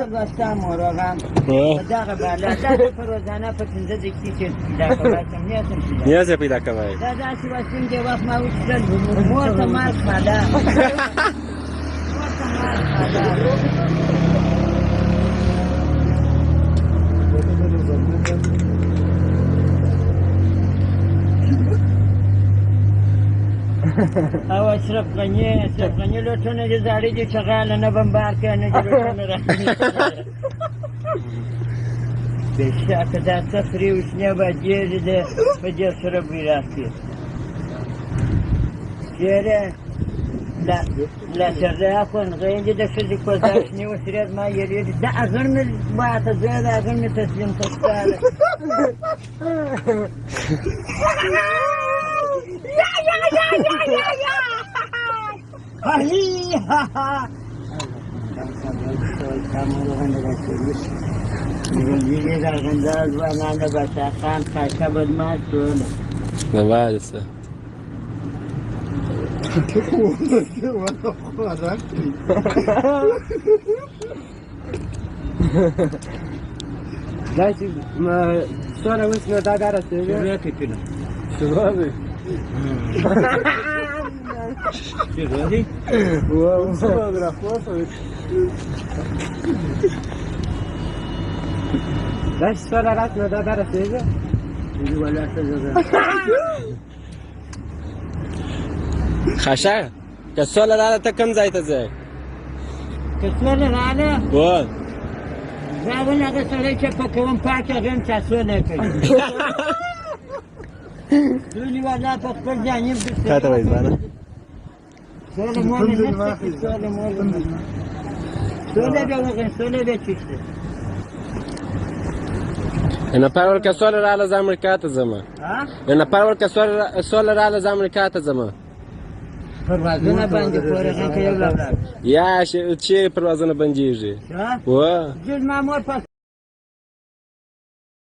لوستا مورغم دغه بالا دا په روزانه په 15 دقیقې کې دا کوم نیاز پیدا کوي دا داسې وسیم دی وخت ما وچل مور ته مال خاله مور ته مال خاله او اشرف غنی لوټونه دي زاړي دي شغاله نه بمبار کوي نه دي لوټونه راځي بشکه دا سفرې وشنه باندې دې په دې سره بیراتي چیرې لا ترى أكون غير جدا فيزيك وزاشني وسرير ما يريد ده أغنى بعد زيادة أغنى تسليم تسكال لازم ما صورة واسمه ده درس شبابي كده شبابي شبابي وشبابي رفوفه ليش صورة رسمه ده درس ايه؟ ولا تزغر خشا کسول راله ته کم ځای ته ځای کسول راله و زاونه هغه سړی چې په کوم پاکه غم تاسو نه کوي دوی ولا په خپل ځانیم تا ته وایي ځانه سول مول نه سول مول سول به وګن سول به چیسته نه پاول کسول راله ز امریکا ته زما ها نه پاول کسول راله ز امریکا ته زما پروازونه باندې پورې کې یو لار یا چې پروازونه بنديږي ها و جز مامور پاس